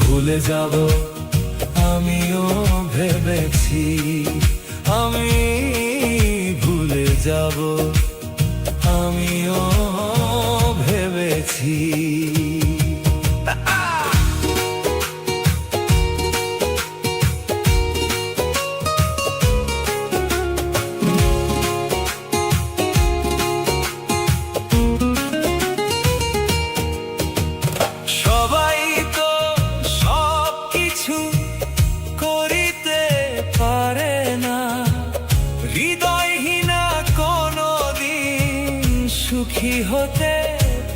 ভুলে যাব আমিও ভেবেছি, আমি ভুলে যাব আমিও ভেবেছি। সবাই তো সব কিছু করিতে পারে না, হৃদয়হীনা কোনদিন সুখী হতে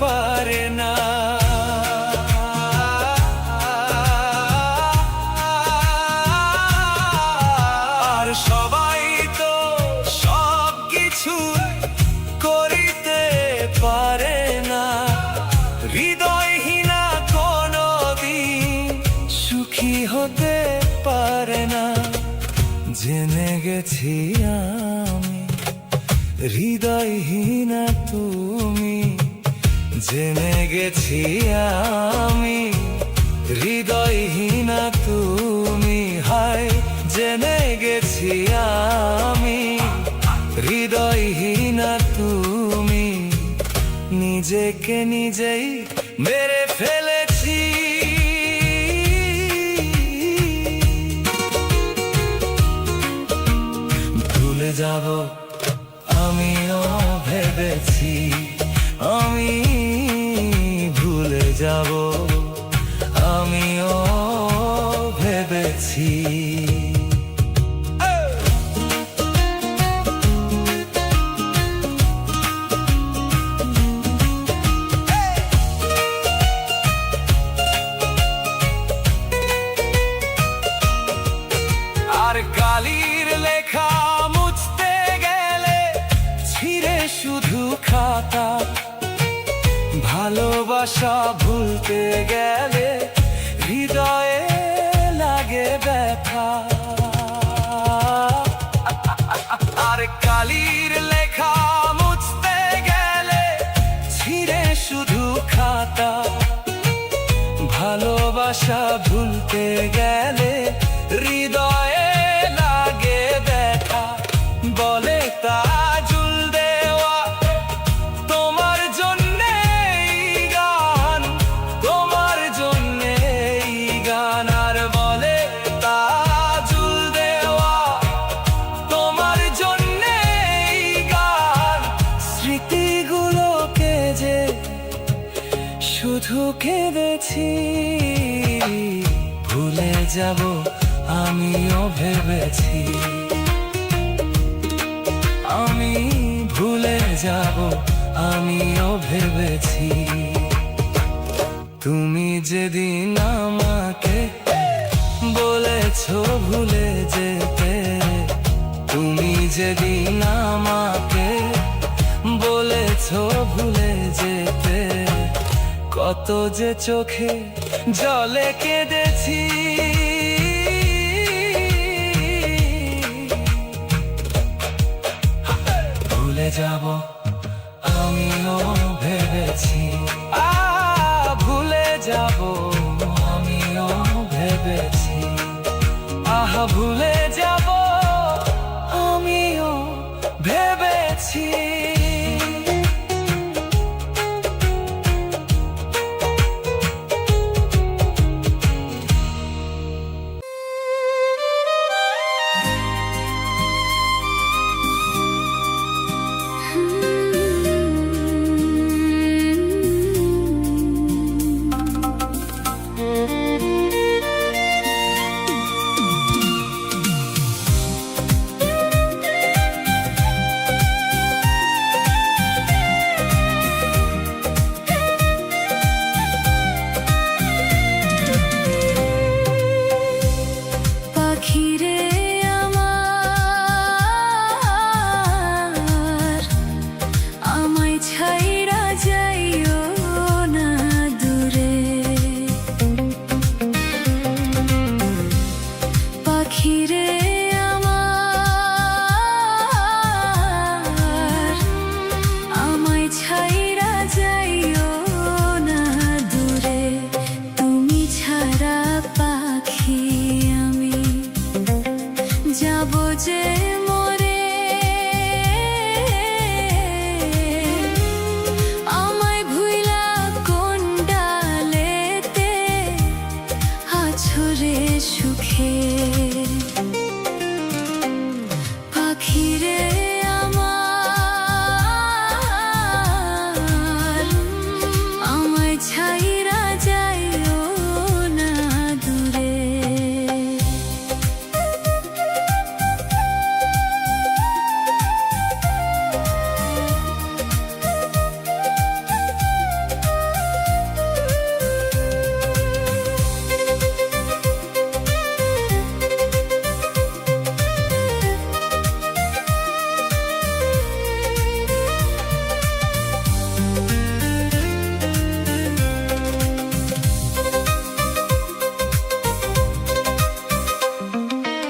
পারে না। আর সবাই তো সব কিছু করিতে পারে না, হৃদয়হীনা কোনদিন সুখী হতে পারে না। জেনে গেছি আমি হৃদয়হীনা তুমি, জেনে গেছি আমি হৃদয়হীনা তুমি, হায় জেনে গেছি আমি হৃদয়হীনা তুমি। নিজেকে নিজেই মেরে ফেলেছি, ভুলে যাব আমিও ভেবেছি, আমি ভুলে যাব আমিও ভেবেছি। আর কালির লেখা মুছতে গেলে ছিঁড়ে শুধু খাতা, ভালোবাসা ভুলতে গেলে হৃদয়ে লাগে ব্যথা। আর কালির লেখা মুছতে গেলে ছিঁড়ে শুধু খাতা, ভালোবাসা ভুলতে গেলে হৃদয়ে লাগে ব্যথা। বলে তাজুল দেওয়া তোমার জন্যে এই গান, তোমার জন্যে এই গান। আর বলে তাজুল দেওয়া তোমার জন্যে এই গান, স্মৃতিগুলোকে যে শুধু কেঁদেছি। ভুলে যাব আমিও ভেবেছি, আমি ভুলে যাব আমিও ভেবেছি। তুমি যেদিন আমাকে বলেছো ভুলে যেতে, তুমি যেদিন আমাকে বলেছো ভুলে যেতে, কত যে চোখে জলে কেঁদেছি। ভুলে যাব আমিও ভেবেছি, ভুলে যাব আমিও ভেবেছি, ভুলে যাব আমিও ভেবেছি। ছাইরা যাইও না দূরে।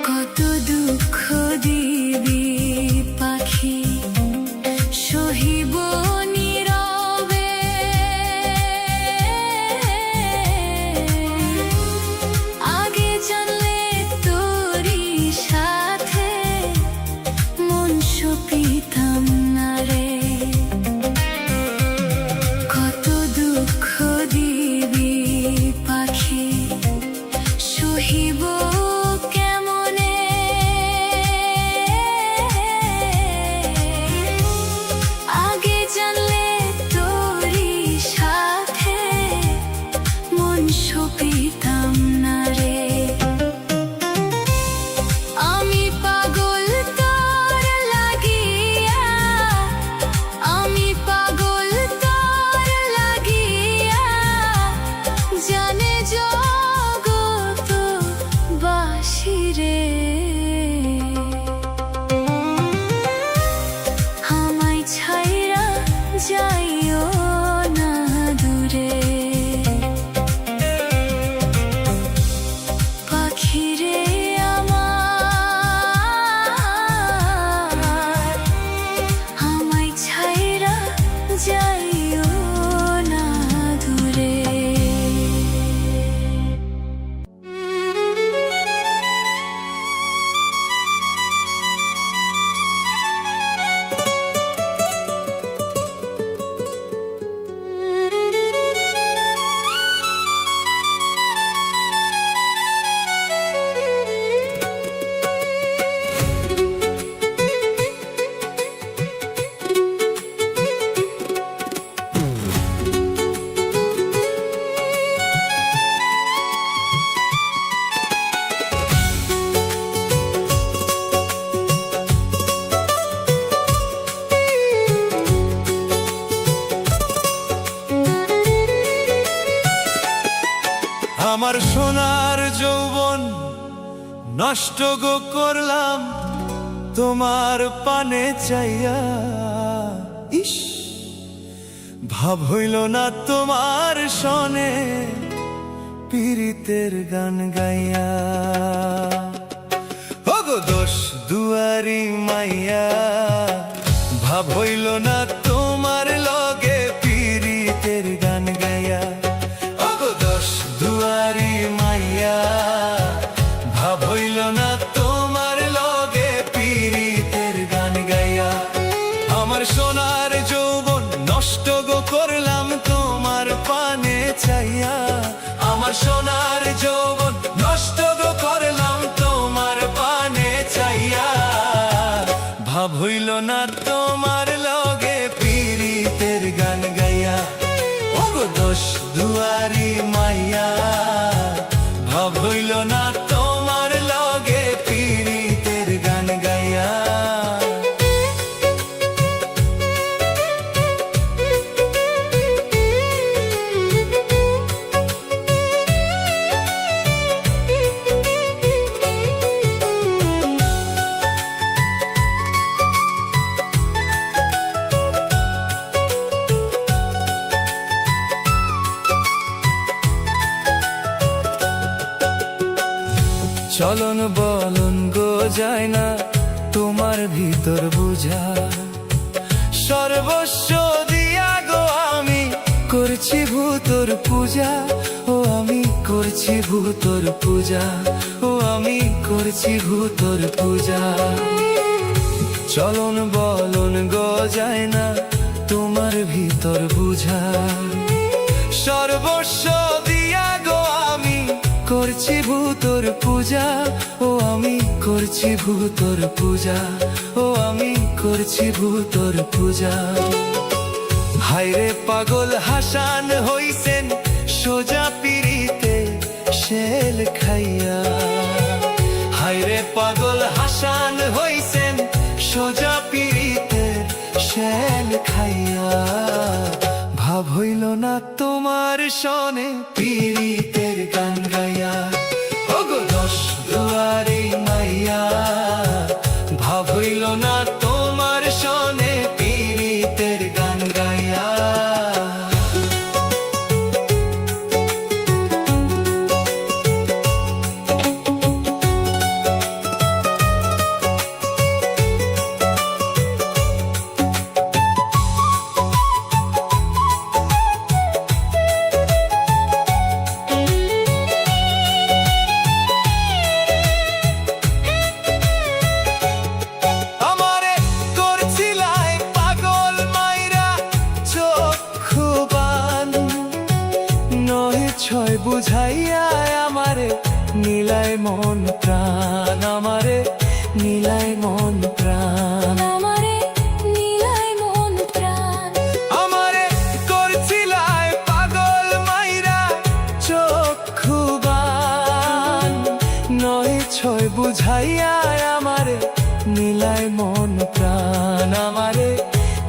কত দুঃখ দিবি পাখি সহিব নীরবে, আগে জানলে তোরি সাথে মন সপিতাম না রে। কত দুঃখ দিবি পাখি সহিব কেমনে, আগে জানলে তোরি সাথে মন সপিতাম না রে। আমি পাগল তোর লাগিয়া, আমি পাগল তোর লাগিয়া, জানে জগত বাসিরে। আমায় ছাইরা যাইও না দূরে। পাখিরে আমার, আমায় ছাইরা যাইও না দূরে। আমার সোনার যৌবন নষ্ট গো করলাম তোমার পানে চাইয়া। ইস, ভাব হইল না তোমার সনে পীড়িতের গান গাইয়া। ওগো দোষ দুয়ারি মাইয়া, ভাব হইল না তোমার লগে পীড়িতের গান গাইয়া। ওগো দোষ দুয়ারি মাইয়া, ভাব হইল না তোমার লগে পীড়িতের গান গাইয়া। আমার সোনার যৌবন নষ্ট গো করলাম তোমার পানে চাইয়া। আমার সোনার যৌবন নষ্ট গো করলাম তোমার পানে চাইয়া। ভাব হইল না তোমার লগে পীড়িতের গান গাইয়া। ওগো দোষ দুয়ারি মাইয়া, ভাব হইল না তোমার লগে পীড়িতের গান গাইয়া। চলন বলন গো যায় না তোমার ভিতর বুঝা। সর্বস্ব দিয়া গো আমি করছি ভূতর পূজা। ও আমি করছি ভূতর পূজা, ও আমি করছি ভূতর পূজা। চলন বলন গো যায় না তোমার ভিতর বুঝা। সর্বস্ব দিয়া গো আমি করছি ভূতর পূজা। ও আমি করছি ভূতর পূজা, ও আমি করছি ভূতর পূজা। হায়রে পাগল হাসান হইছেন তোমার সনে পীড়িতের গান গাইয়া ওগো দশ দুয়ারি মাইয়া ভাব হইল না তোমার সনে পীড়িতের গান গাইয়া আমারে করছিলাই পাগল মাইরা চক্ষু বান নহে ছয় বুঝাইয়া আমারে নীলায় মন প্রাণ আমারে নীলায় মন প্রাণ আমারে নীলায় মন প্রাণ আমারে করছিলাই পাগল মাইরা চক্ষু বান নহে ছয় বুঝাইয়া আমারে নীলায় মন প্রাণ আমারে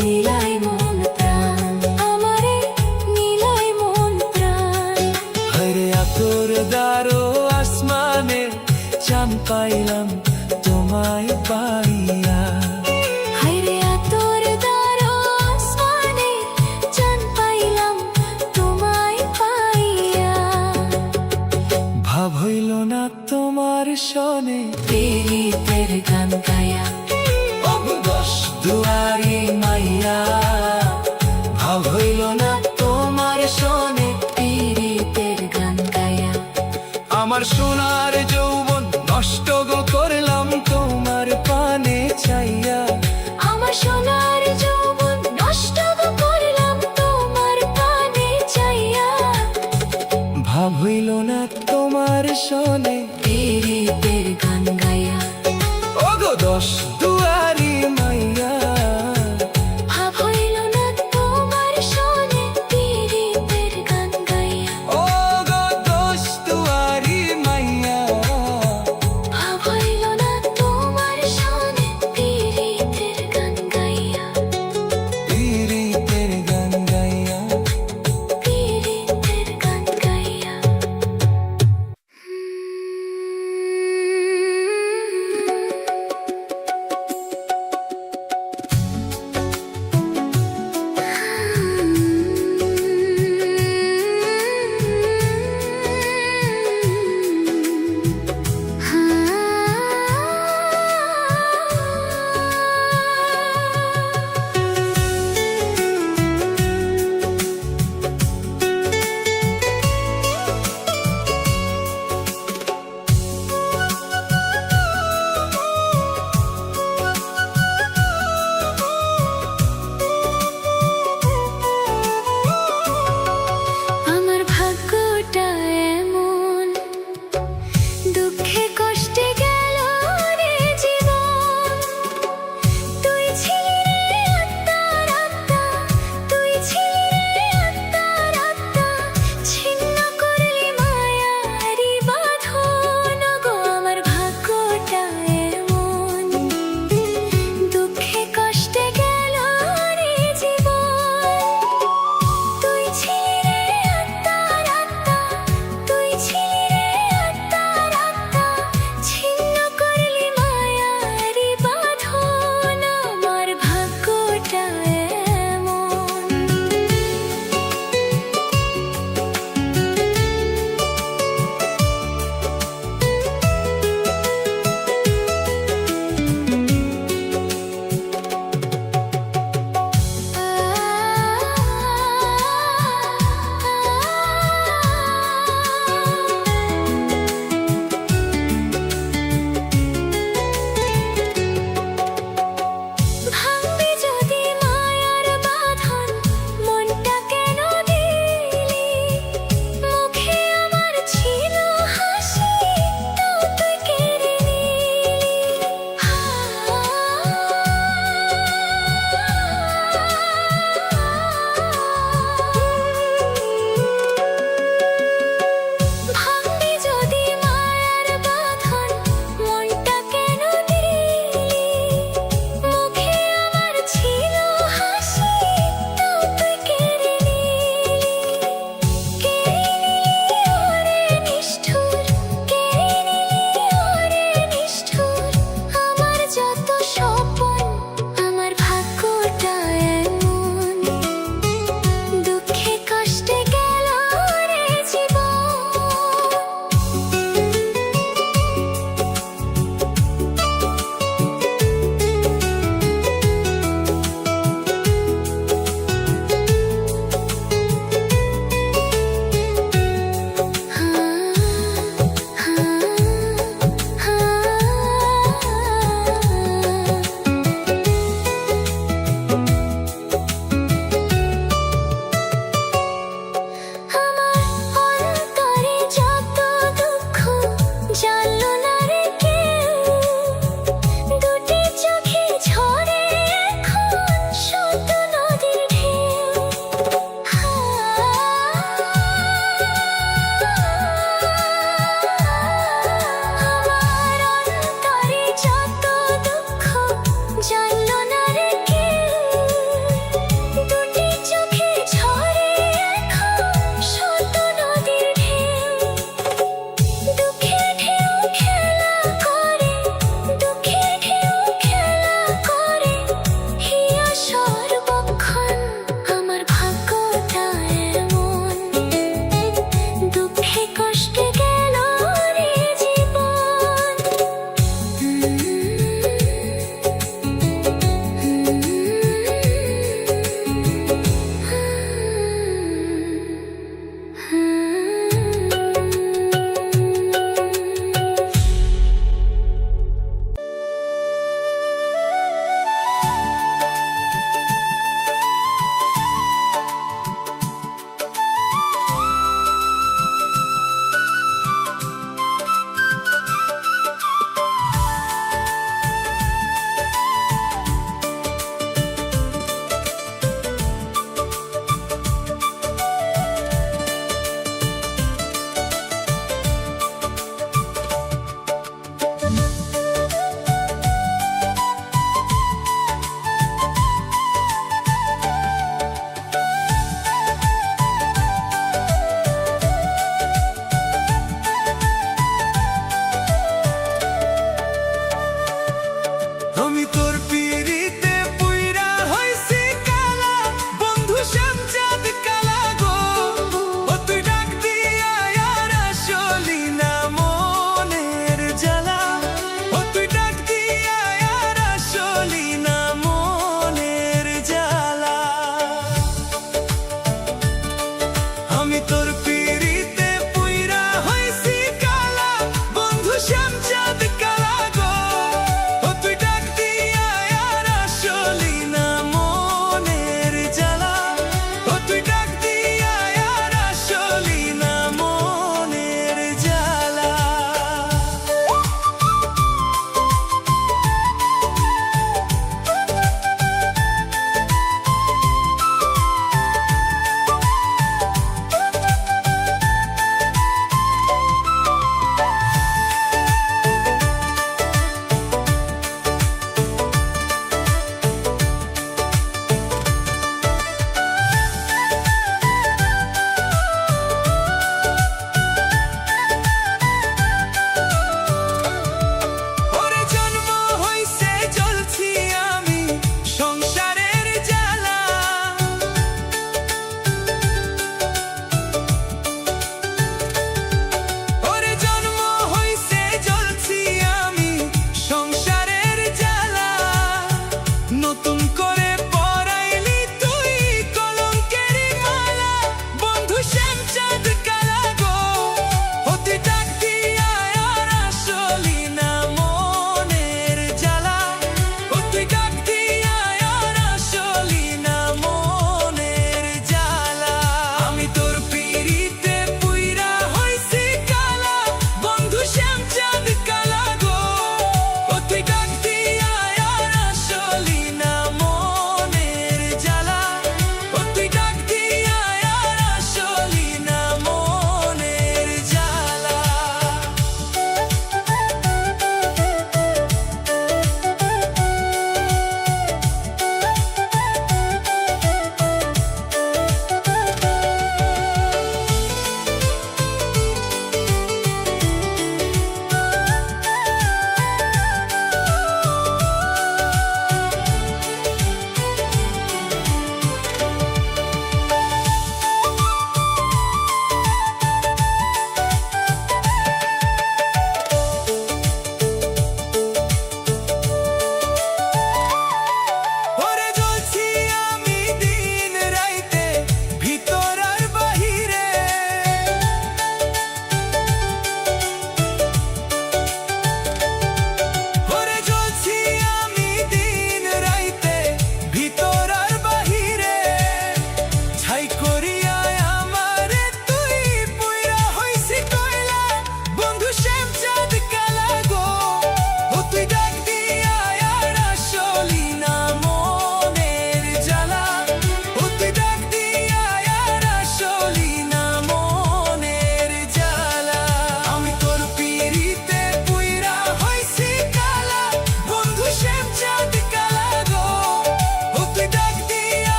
নীলায় মন প্রাণ আমারে নীলায় মন প্রাণ হরে আতর দারো আসমানে চান পাইলাম তোমায় পাইয়া হায়রে আতর দারো আসমানে চাঁদ পাইলাম তোমায় পাইয়া ভাব হইল না তোমার সনে পীড়িতের গান গায়া দশ দুয়ারি মাইয়া ভাব হইল না তোমার সনে পীড়িতের গান গায়া আমার সোনার যৌবন নষ্ট গো করলাম তোমার পানে চাইয়া আমার সোনার যৌবন নষ্ট গো করলাম তোমার পানে চাইয়া ভাব হইল না তোমার সনে পীড়িতের গান গায়া ওগো দশ দুয়ারি মাইয়া ভাব হইল না তোমার শোনে পীড়িতের গান গাইয়া ওগো দশ দুয়ারি মাইয়া ভাব হইল না তোমার শোনে পীড়িতের গান গাইয়া পীড়িতের গান গাইয়া পীড়িতের গান গাইয়া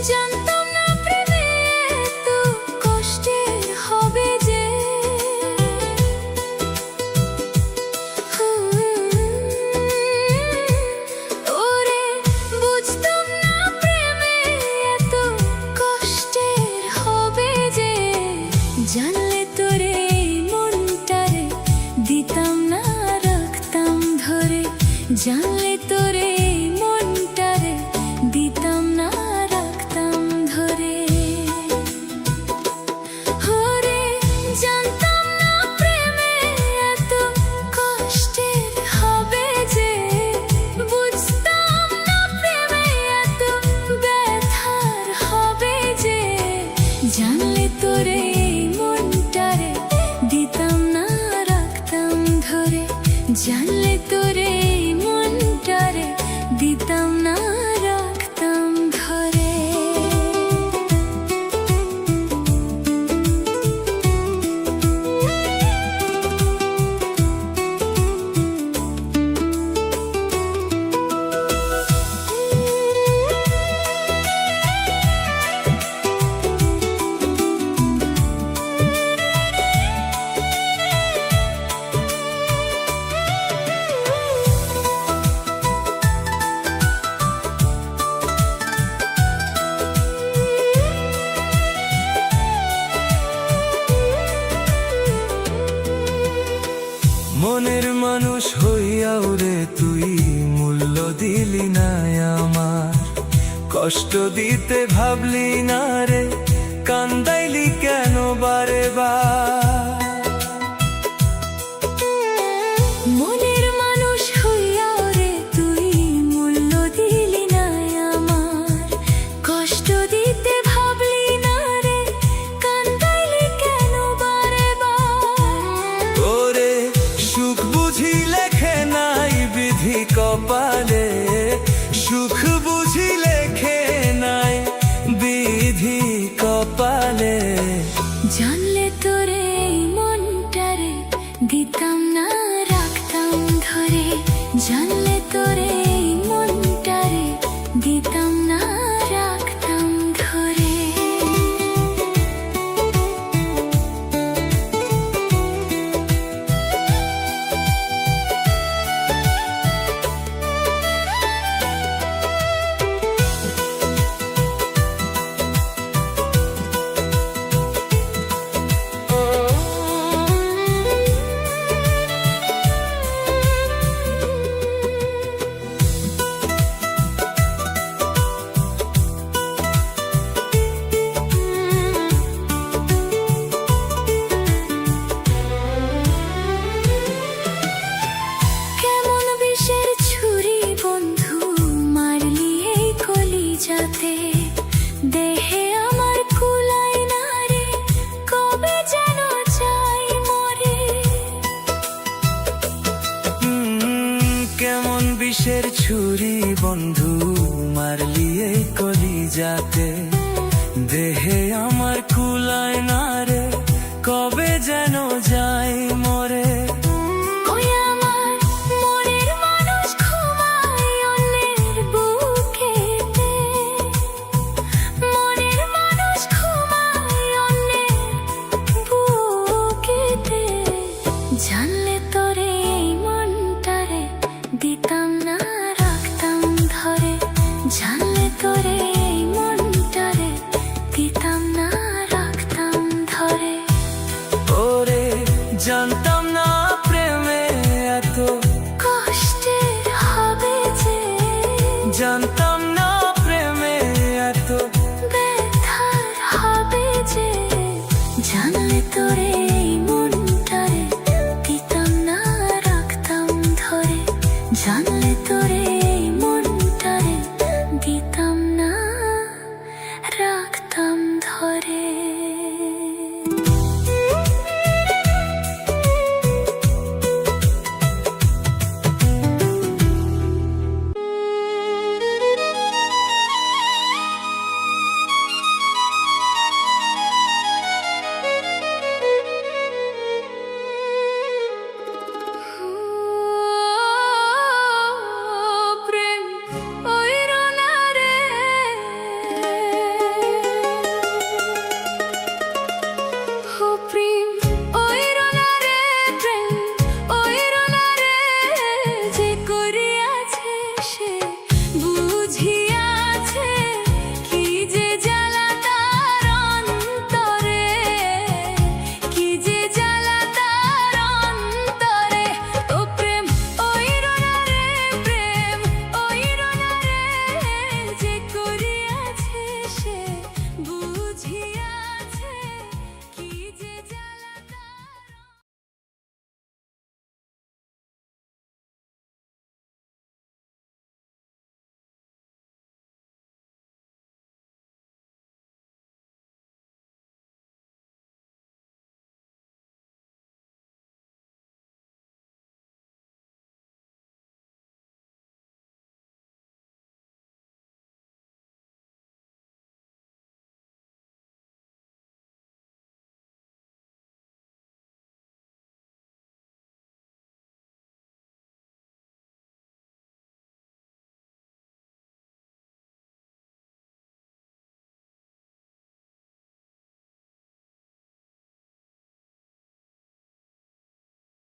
জানতাম না প্রেমে এত কষ্টের হবে যে ওরে বুঝতাম না প্রেমে এত কষ্টের হবে যে জানলে তোরে মনটারে দিতাম না রাখতাম ধরে জানলে তোরে মনটারে দিতাম না রাখতাম ধরে ওরে জানতাম না প্রেমে এত কষ্টের হবে যে বুঝতাম না প্রেমে এত ব্যথার হবে যে জানলে তোরে মনটারে দিতাম না রাখতাম ধরে জানলে তোরে মনটারে দিতাম না রাখতাম ধরে মনের মানুষ হইয়াও রে তুই মূল্য দিলি না আমার, কষ্ট দিতে ভাবলি না রে, কান্দাইলি কেন বারে বার। মনের মানুষ হইয়াও রে তুই মূল্য দিলি না আমার, কষ্ট দিতে ভাবলি না রে, কান্দাইলি কেন বারে বার। ওরে সুখ বুঝি লেখে নাই বিধি কপালে, সুখ বুঝি লেখে নাই বিধি কপালে। জানলে তোরে মনটারে দিতাম না রাখতাম ধরে, জানলে তোরে মনটারে দিতাম না রাখতাম ধরে। কেমন বিষের ছুরি বন্ধু মারলি এই কলিজাতে, দেহে আমার কুলাই না রে, কবে যেন চাই মরে। কেমন বিষের ছুরি বন্ধু মারলি এই কলিজাতে, দেহে